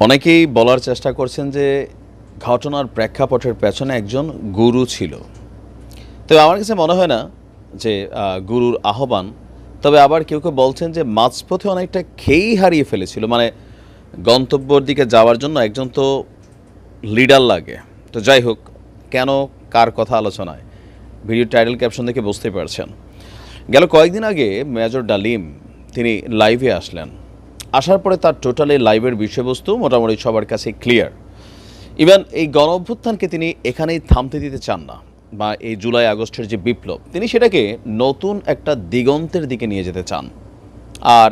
অনেকেই বলার চেষ্টা করছেন যে ঘটনার প্রেক্ষাপটের পেছনে একজন গুরু ছিল। তবে আমার কাছে মনে হয় না যে গুরুর আহ্বান। তবে আবার কেউ কেউ বলছেন যে মাঝপথে অনেকটা খেই হারিয়ে ফেলেছিল। মানে গন্তব্যর দিকে যাওয়ার জন্য একজন তো লিডার লাগে। তো যাই হোক, কেন কার কথা আলোচনায়, ভিডিও টাইটেল ক্যাপশন দেখে বুঝতে পারছেন। গেল কয়েকদিন আগে মেজর ডালিম তিনি লাইভে আসলেন। আসার পরে তার টোটালি লাইভের বিষয়বস্তু মোটামুটি সবার কাছে ক্লিয়ার। ইভেন এই গণ অভ্যুত্থানকে তিনি এখানেই থামতে দিতে চান না, বা এই জুলাই আগস্টের যে বিপ্লব, তিনি সেটাকে নতুন একটা দিগন্তের দিকে নিয়ে যেতে চান। আর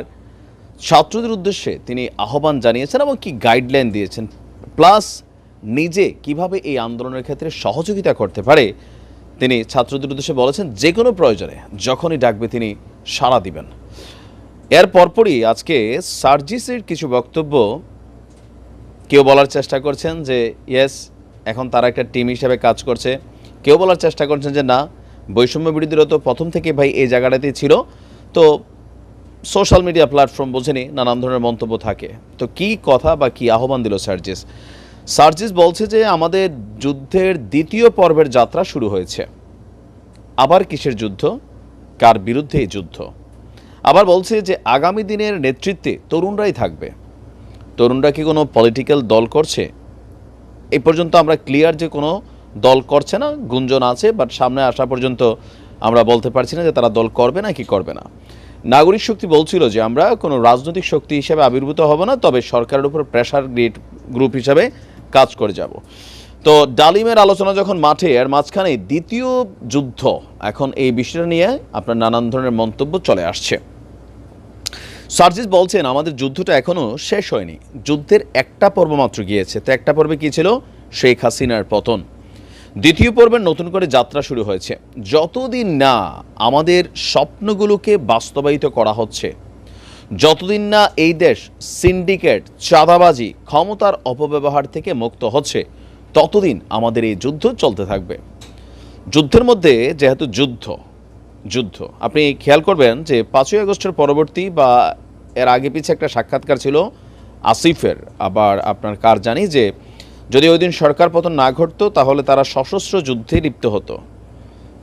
ছাত্রদের উদ্দেশ্যে তিনি আহ্বান জানিয়েছেন এবং কি গাইডলাইন দিয়েছেন, প্লাস নিজে কিভাবে এই আন্দোলনের ক্ষেত্রে সহযোগিতা করতে পারে তিনি ছাত্রদের উদ্দেশ্যে বলেছেন যে কোনো প্রয়োজনে যখনই ডাকবে তিনি সাড়া দিবেন। এর পরপরই আজকে সার্জিসের কিছু বক্তব্য কেউ বলার চেষ্টা করছেন যে ইয়েস, এখন তারা একটা টিম হিসেবে কাজ করছে। কেউ বলার চেষ্টা করছেন যে না, বৈষম্য বিরোধীরা তো প্রথম থেকে ভাই এই জায়গাটাতেই ছিল। তো সোশ্যাল মিডিয়া প্ল্যাটফর্ম বোঝেনি, নানান ধরনের মন্তব্য থাকে। তো কি কথা বা কি আহ্বান দিল সার্জিস? সার্জিস বলছে যে আমাদের যুদ্ধের দ্বিতীয় পর্বের যাত্রা শুরু হয়েছে। আবার কিসের যুদ্ধ? কার বিরুদ্ধে এই যুদ্ধ? আবার বলছে যে আগামী দিনের নেতৃত্বে তরুণরাই থাকবে। তরুণরা কি কোনো পলিটিক্যাল দল করছে? এই পর্যন্ত আমরা ক্লিয়ার যে কোনো দল করছে না, গুঞ্জন আছে, বাট সামনে আসা পর্যন্ত আমরা বলতে পারছি না যে তারা দল করবে না কি করবে না। নাগরিক শক্তি বলছিল যে আমরা কোনো রাজনৈতিক শক্তি হিসেবে আবির্ভূত হব না, তবে সরকারের উপর প্রেশার গ্রুপ হিসাবে কাজ করে যাব। তো ডালিমের আলোচনা যখন মাঠে, এর মাঝখানে দ্বিতীয় যুদ্ধ, এখন এই বিষয়টা নিয়ে আপনার নানান ধরনের মন্তব্য চলে আসছে। সার্জিস বলছেন আমাদের যুদ্ধটা এখনও শেষ হয়নি, যুদ্ধের একটা পর্ব মাত্র গিয়েছে। তো একটা পর্বে কী ছিল? শেখ হাসিনার পতন। দ্বিতীয় পর্বের নতুন করে যাত্রা শুরু হয়েছে। যতদিন না আমাদের স্বপ্নগুলোকে বাস্তবায়িত করা হচ্ছে, যতদিন না এই দেশ সিন্ডিকেট, চাঁদাবাজি, ক্ষমতার অপব্যবহার থেকে মুক্ত হচ্ছে, ততদিন আমাদের এই যুদ্ধ চলতে থাকবে। যুদ্ধের মধ্যে যেহেতু যুদ্ধ আপনি খেয়াল করবেন যে 5ই আগস্টের পরবর্তী বা এর আগে পিছে একটা সাক্ষাৎকার ছিল আসিফের, আবার আপনার কার জানি, যে যদি ওই দিন সরকার পতন না ঘটতো তাহলে তারা সশস্ত্র যুদ্ধে লিপ্ত হতো।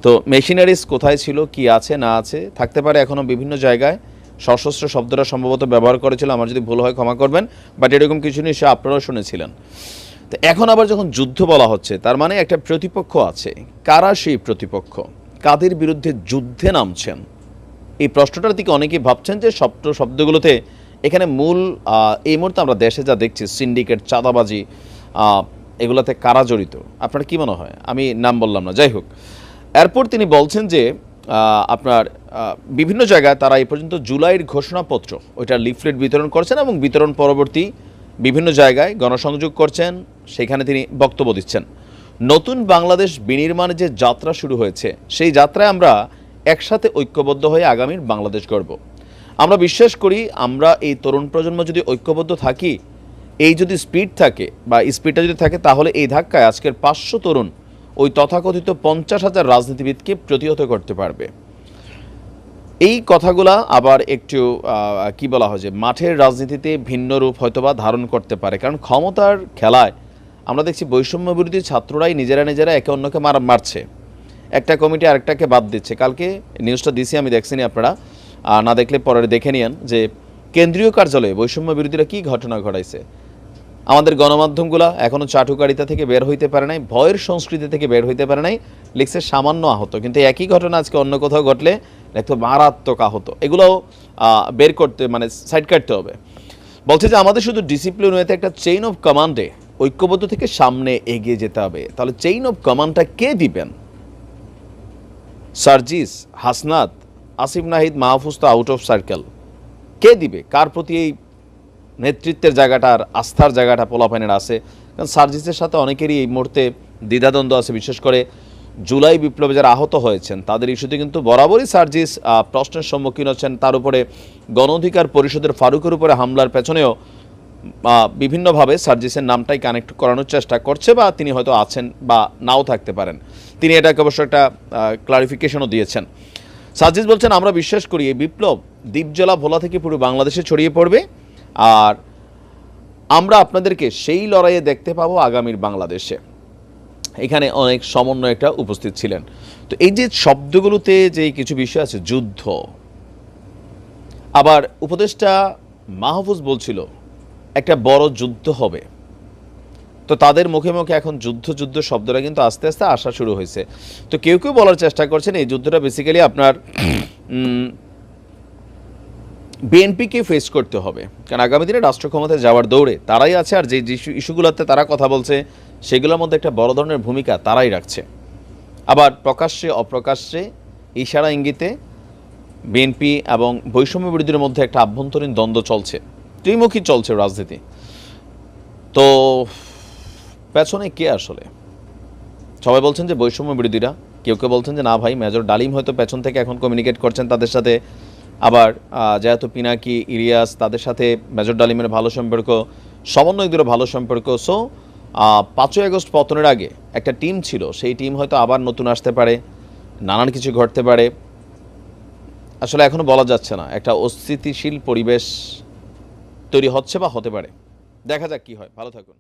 তো মেশিনারিজ কোথায় ছিল, কি আছে না আছে, থাকতে পারে এখনও বিভিন্ন জায়গায়। সশস্ত্র শব্দটা সম্ভবত ব্যবহার করেছিল, আমার যদি ভুল হয় ক্ষমা করবেন, বাট এরকম কিছু নিশ্চয়ই আপনারাও শুনেছিলেন। তো এখন আবার যখন যুদ্ধ বলা হচ্ছে, তার মানে একটা প্রতিপক্ষ আছে। কারা সেই প্রতিপক্ষ? কাদের বিরুদ্ধে যুদ্ধে নামছেন? এই প্রশ্নটার দিকে অনেকেই ভাবছেন যে শব্দগুলোতে এখানে মূল এই মুহূর্তে আমরা দেশে যা দেখছি, সিন্ডিকেট, চাঁদাবাজি, এগুলোতে কারা জড়িত? আপনার কি মনে হয়? আমি নাম বললাম না, যাই হোক। এরপর তিনি বলছেন যে আপনার বিভিন্ন জায়গায় তারা এই পর্যন্ত জুলাইয়ের ঘোষণাপত্র, ওইটা লিফলেট বিতরণ করছেন এবং বিতরণ পরবর্তী বিভিন্ন জায়গায় গণসংযোগ করছেন, সেখানে তিনি বক্তব্য দিচ্ছেন। নতুন বাংলাদেশ বিনির্মাণে যে যাত্রা শুরু হয়েছে, সেই যাত্রায় আমরা একসাথে ঐক্যবদ্ধ হয়ে আগামীর বাংলাদেশ গড়ব। আমরা বিশ্বাস করি আমরা এই তরুণ প্রজন্ম যদি ঐক্যবদ্ধ থাকি, এই যদি স্পিড থাকে বা স্পিডটা যদি থাকে, তাহলে এই ধাক্কায় আজকের 500 তরুণ ওই তথাকথিত 50,000 রাজনীতিবিদকে প্রতিহত করতে পারবে। এই কথাগুলা আবার একটু কি বলা হয় যে মাঠের রাজনীতিতে ভিন্ন রূপ হয়তোবা ধারণ করতে পারে, কারণ ক্ষমতার খেলায় আমরা দেখছি বৈষম্য বিরোধী ছাত্ররাই নিজেরা একে অন্যকে মারছে। একটা কমিটি আরেকটাকে বাদ দিচ্ছে। কালকে নিউজটা দিছি, আমি দেখছিনি, আপনারা না দেখলে পরে দেখে নিয়েন যে কেন্দ্রীয় কার্যালয়ে বৈষম্য বিরোধীরা কী ঘটনা ঘটাইছে। আমাদের গণমাধ্যমগুলা এখনও চাটুকারিতা থেকে বের হইতে পারে নাই, ভয়ের সংস্কৃতি থেকে বের হইতে পারে নাই, লিখছে সামান্য আহত। কিন্তু একই ঘটনা আজকে অন্য কোথাও ঘটলে লিখতো মারাত্মক আহত। এগুলোও বের করতে, মানে সাইড কাটতে হবে। বলছে যে আমাদের শুধু ডিসিপ্লিন হইতে একটা চেইন অফ কমান্ডে ঐক্যবদ্ধ থেকে সামনে এগিয়ে যেতে হবে। তাহলে চেইন অফ কমান্ডটা কে দিবেন? সার্জিস, হাসনাত, আসিফ নাহিদ, মাহফুজ তো আউট অফ সার্কেল। কে দিবে? কার প্রতি এই নেতৃত্বের জায়গাটা আর আস্থার জায়গাটা পোলাপাইনের আছে? কারণ সার্জিসের সাথে অনেকেরই এই মুহূর্তে দ্বিধাদ্বন্দ্ব আছে। বিশেষ করে জুলাই বিপ্লবে যারা আহত হয়েছেন তাদের ইস্যুতে কিন্তু বরাবরই সার্জিস প্রশ্নের সম্মুখীন হচ্ছেন। তার উপরে গণ অধিকার পরিষদের ফারুকের উপরে হামলার পেছনেও বিভিন্নভাবে সার্জিসের নামটাই কানেক্ট করানোর চেষ্টা করছে, বা তিনি হয়তো আছেন বা নাও থাকতে পারেন। তিনি এটাকে অবশ্য একটা ক্লারিফিকেশনও দিয়েছেন। সার্জিস বলছেন আমরা বিশ্বাস করি এই বিপ্লব দ্বীপজলা ভোলা থেকে পুরো বাংলাদেশে ছড়িয়ে পড়বে, আর আমরা আপনাদেরকে সেই লড়াইয়ে দেখতে পাবো আগামীর বাংলাদেশে। এখানে অনেক সমন্বয়করা উপস্থিত ছিলেন। তো এই যে শব্দগুলোতে যে কিছু বিষয় আছে, যুদ্ধ, আবার উপদেষ্টা মাহফুজ বলছিল একটা বড় যুদ্ধ হবে। তো তাদের মুখে মুখে এখন যুদ্ধ যুদ্ধ শব্দটা কিন্তু আস্তে আস্তে আসা শুরু হয়েছে। তো কেউ কেউ বলার চেষ্টা করছেন এই যুদ্ধটা বেসিক্যালি আপনার বিএনপিকে ফেস করতে হবে, কারণ আগামী দিনে রাষ্ট্র ক্ষমতায় যাওয়ার দৌড়ে তারাই আছে, আর যে ইস্যুগুলোতে তারা কথা বলছে সেগুলোর মধ্যে একটা বড় ধরনের ভূমিকা তারাই রাখছে। আবার প্রকাশ্যে অপ্রকাশ্যে ইশারা ইঙ্গিতে বিএনপি এবং বৈষম্য বিরোধীদের মধ্যে একটা আভ্যন্তরীণ দ্বন্দ্ব চলছে, ত্রিমুখী চলছে রাজনীতি। তো পেছনে কে আসলে? সবাই বলছেন যে বৈষম্য বিরোধীরা, কেউ কেউ বলছেন যে না ভাই, মেজর ডালিম হয়তো পেছন থেকে এখন কমিউনিকেট করছেন তাদের সাথে। আবার যেহেতু পিনাকি, ইলিয়াস, তাদের সাথে মেজর ডালিমের ভালো সম্পর্ক, সমন্বয়কদেরও ভালো সম্পর্ক। সো 5ই আগস্ট পতনের আগে একটা টিম ছিল, সেই টিম হয়তো আবার নতুন আসতে পারে, নানান কিছু ঘটতে পারে। আসলে এখনও বলা যাচ্ছে না, একটা অস্থিতিশীল পরিবেশ তৈরি হচ্ছে বা হতে পারে। দেখা যাক কি হয়। ভালো থাকুন।